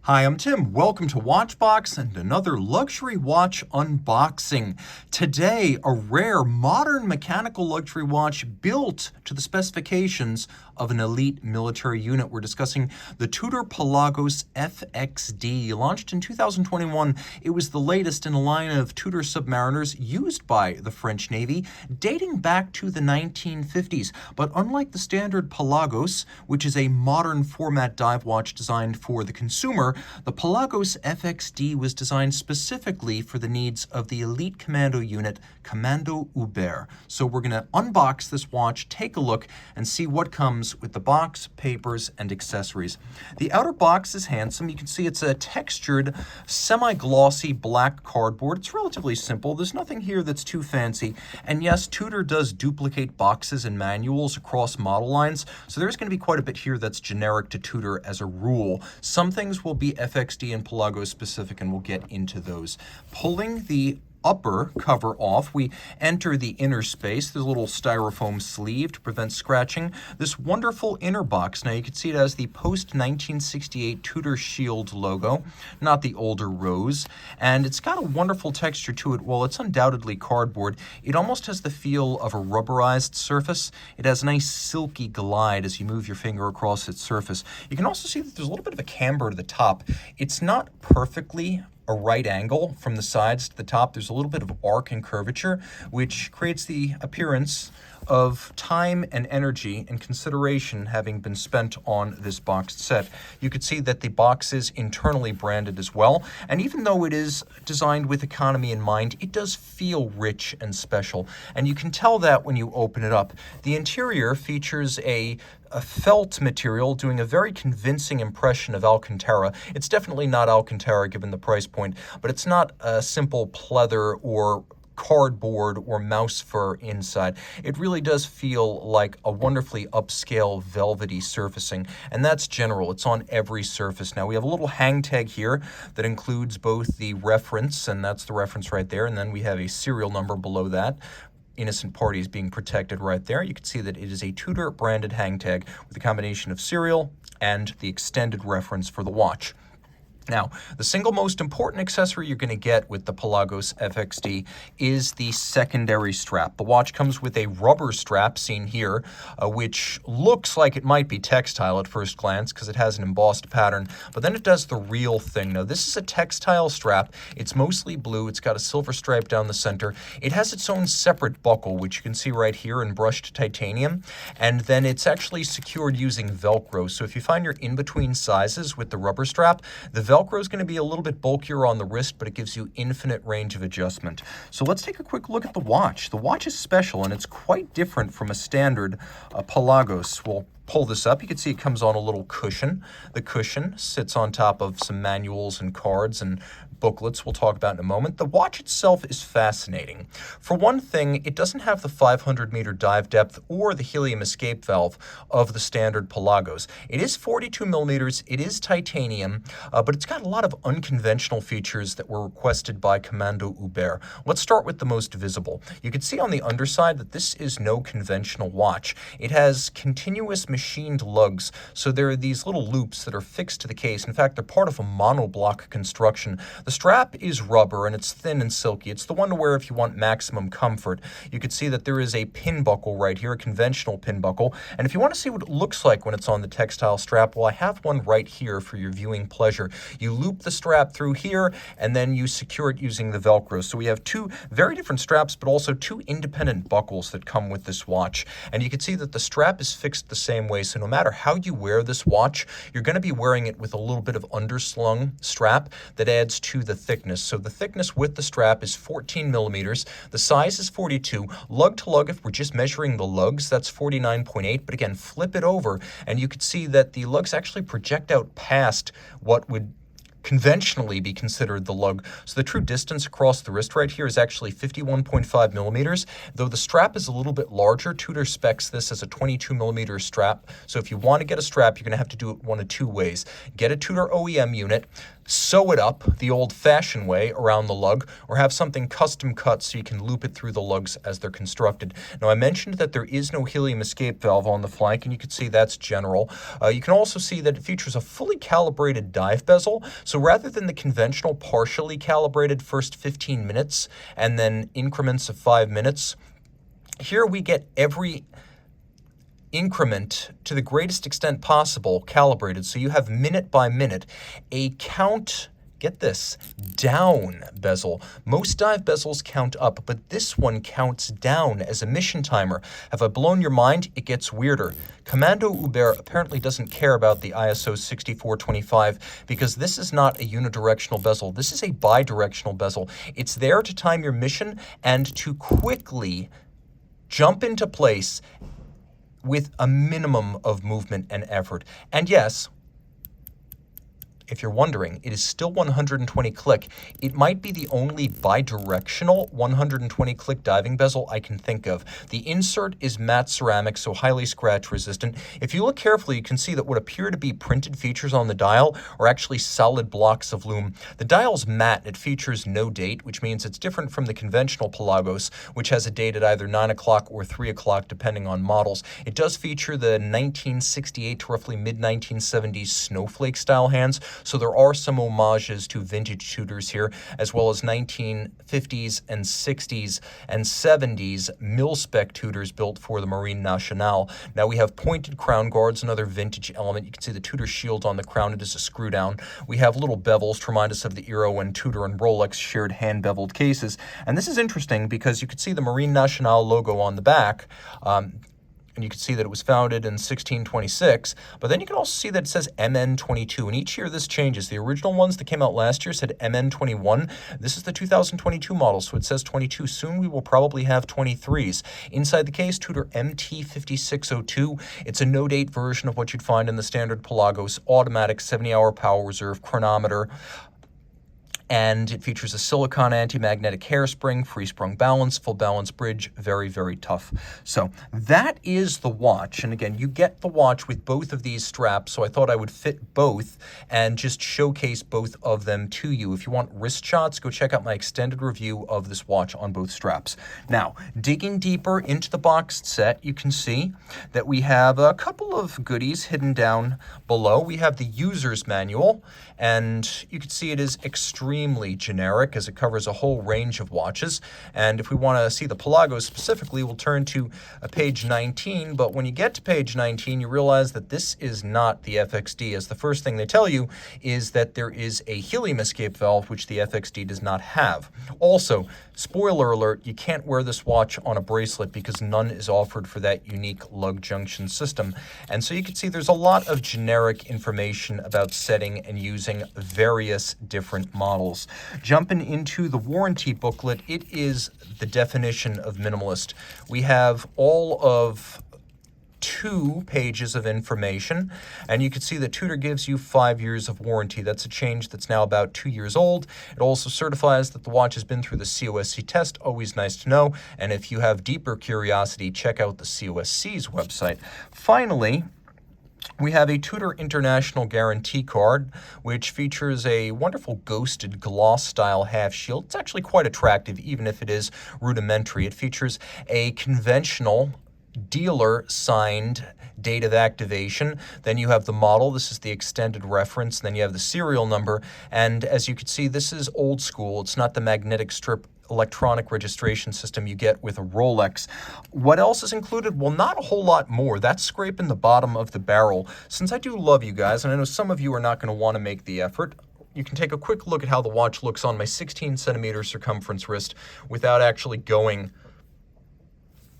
Hi, I'm Tim. Welcome to Watchbox and another luxury watch unboxing. Today, a rare modern mechanical luxury watch built to the specifications of an elite military unit. We're discussing the Tudor Pelagos FXD. Launched in 2021, it was the latest in a line of Tudor submariners used by the French Navy, dating back to the 1950s. But unlike the standard Pelagos, which is a modern format dive watch designed for the consumer, the Pelagos FXD was designed specifically for the needs of the elite commando unit, Commando Hubert. So we're going to unbox this watch, take a look, and see what comes with the box, papers, and accessories. The outer box is handsome. You can see it's a textured, semi-glossy black cardboard. It's relatively simple. There's nothing here that's too fancy. And yes, Tudor does duplicate boxes and manuals across model lines, so there's going to be quite a bit here that's generic to Tudor as a rule. Some things will be FXD and Pelagos specific, and we'll get into those. Pulling the upper cover off, we enter the inner space. There's a little styrofoam sleeve to prevent scratching. This wonderful inner box, now you can see it has the post-1968 Tudor Shield logo, not the older rose, and it's got a wonderful texture to it. While it's undoubtedly cardboard, it almost has the feel of a rubberized surface. It has a nice silky glide as you move your finger across its surface. You can also see that there's a little bit of a camber to the top. It's not perfectly a right angle from the sides to the top. There's a little bit of arc and curvature, which creates the appearance of time and energy and consideration having been spent on this boxed set. You could see that the box is internally branded as well, and even though it is designed with economy in mind, it does feel rich and special, and you can tell that when you open it up. The interior features a felt material doing a very convincing impression of Alcantara. It's definitely not Alcantara given the price point, but it's not a simple pleather or cardboard or mouse fur inside. It really does feel like a wonderfully upscale velvety surfacing, and that's general. It's on every surface. Now we have a little hang tag here that includes both the reference, and that's the reference right there, and then we have a serial number below that. Innocent parties being protected right there. You can see that it is a Tudor branded hang tag with a combination of serial and the extended reference for the watch. Now, the single most important accessory you're going to get with the Pelagos FXD is the secondary strap. The watch comes with a rubber strap, seen here, which looks like it might be textile at first glance because it has an embossed pattern, but then it does the real thing. Now, this is a textile strap. It's mostly blue. It's got a silver stripe down the center. It has its own separate buckle, which you can see right here in brushed titanium, and then it's actually secured using Velcro. So if you find you're in between sizes with the rubber strap, the Velcro is going to be a little bit bulkier on the wrist, but it gives you infinite range of adjustment. So let's take a quick look at the watch. The watch is special, and it's quite different from a standard Pelagos. We'll pull this up. You can see it comes on a little cushion. The cushion sits on top of some manuals and cards and booklets we'll talk about in a moment. The watch itself is fascinating. For one thing, it doesn't have the 500-meter dive depth or the helium escape valve of the standard Pelagos. It is 42 millimeters, it is titanium, but it's got a lot of unconventional features that were requested by Commando Hubert. Let's start with the most visible. You can see on the underside that this is no conventional watch. It has continuous machined lugs, so there are these little loops that are fixed to the case. In fact, they're part of a mono-bloc construction. The strap is rubber and it's thin and silky. It's the one to wear if you want maximum comfort. You can see that there is a pin buckle right here, a conventional pin buckle. And if you want to see what it looks like when it's on the textile strap, well, I have one right here for your viewing pleasure. You loop the strap through here and then you secure it using the Velcro. So we have two very different straps, but also two independent buckles that come with this watch. And you can see that the strap is fixed the same way. So no matter how you wear this watch, you're going to be wearing it with a little bit of underslung strap that adds to the thickness. So the thickness with the strap is 14 millimeters. The size is 42. Lug to lug, if we're just measuring the lugs, that's 49.8. But again, flip it over and you can see that the lugs actually project out past what would conventionally be considered the lug. So the true distance across the wrist right here is actually 51.5 millimeters, though the strap is a little bit larger. Tudor specs this as a 22 millimeter strap. So if you want to get a strap, you're going to have to do it one of two ways. Get a Tudor OEM unit, sew it up the old-fashioned way around the lug, or have something custom cut so you can loop it through the lugs as they're constructed. Now, I mentioned that there is no helium escape valve on the flank, and you can see that's general. You can also see that it features a fully calibrated dive bezel. So rather than the conventional partially calibrated first 15 minutes and then increments of 5 minutes, here we get every increment to the greatest extent possible calibrated. So you have minute by minute a count, get this, down bezel. Most dive bezels count up, but this one counts down as a mission timer. Have I blown your mind? It gets weirder. Commando Hubert apparently doesn't care about the ISO 6425 because this is not a unidirectional bezel. This is a bi-directional bezel. It's there to time your mission and to quickly jump into place with a minimum of movement and effort. And yes, if you're wondering, it is still 120 click. It might be the only bi-directional 120 click diving bezel I can think of. The insert is matte ceramic, so highly scratch resistant. If you look carefully, you can see that what appear to be printed features on the dial are actually solid blocks of loom. The dial's matte. It features no date, which means it's different from the conventional Pelagos, which has a date at either 9 o'clock or 3 o'clock, depending on models. It does feature the 1968 to roughly mid-1970s snowflake style hands, so there are some homages to vintage Tudors here, as well as 1950s and 60s and 70s mil-spec Tudors built for the Marine Nationale. Now we have pointed crown guards, another vintage element. You can see the Tudor shield on the crown. It is a screw down. We have little bevels to remind us of the era when Tudor and Rolex shared hand-beveled cases. And this is interesting because you can see the Marine Nationale logo on the back. And you can see that it was founded in 1626, but then you can also see that it says MN22, and each year this changes. The original ones that came out last year said MN21. This is the 2022 model, so it says 22. Soon we will probably have 23s. Inside the case, Tudor MT5602. It's a no-date version of what you'd find in the standard Pelagos, automatic 70-hour power reserve chronometer. And it features a silicone anti-magnetic hairspring, free-sprung balance, full balance bridge, very, very tough. So that is the watch. And again, you get the watch with both of these straps, so I thought I would fit both and just showcase both of them to you. If you want wrist shots, go check out my extended review of this watch on both straps. Now, digging deeper into the boxed set, you can see that we have a couple of goodies hidden down below. We have the user's manual, and you can see it is extremely generic as it covers a whole range of watches. And if we want to see the Pelagos specifically, we'll turn to page 19. But when you get to page 19, you realize that this is not the FXD, as the first thing they tell you is that there is a helium escape valve, which the FXD does not have. Also, spoiler alert, you can't wear this watch on a bracelet because none is offered for that unique lug junction system. And so you can see there's a lot of generic information about setting and using various different models. Jumping into the warranty booklet, it is the definition of minimalist. We have all of 2 pages of information, and you can see that Tudor gives you 5 years of warranty. That's a change that's now about 2 years old. It also certifies that the watch has been through the COSC test, always nice to know. And if you have deeper curiosity, check out the COSC's website. Finally, we have a Tudor International Guarantee card, which features a wonderful ghosted gloss-style half shield. It's actually quite attractive, even if it is rudimentary. It features a conventional dealer-signed date of activation. Then you have the model. This is the extended reference. Then you have the serial number. And as you can see, this is old school. It's not the magnetic strip electronic registration system you get with a Rolex. What else is included? Well, not a whole lot more. That's scraping the bottom of the barrel. Since I do love you guys, and I know some of you are not going to want to make the effort, you can take a quick look at how the watch looks on my 16-centimeter circumference wrist without actually going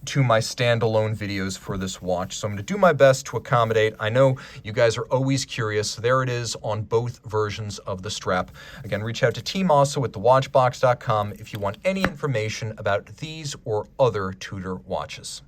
to my standalone videos for this watch. So I'm going to do my best to accommodate. I know you guys are always curious. There it is on both versions of the strap. Again, reach out to Team Mosso at thewatchbox.com if you want any information about these or other Tudor watches.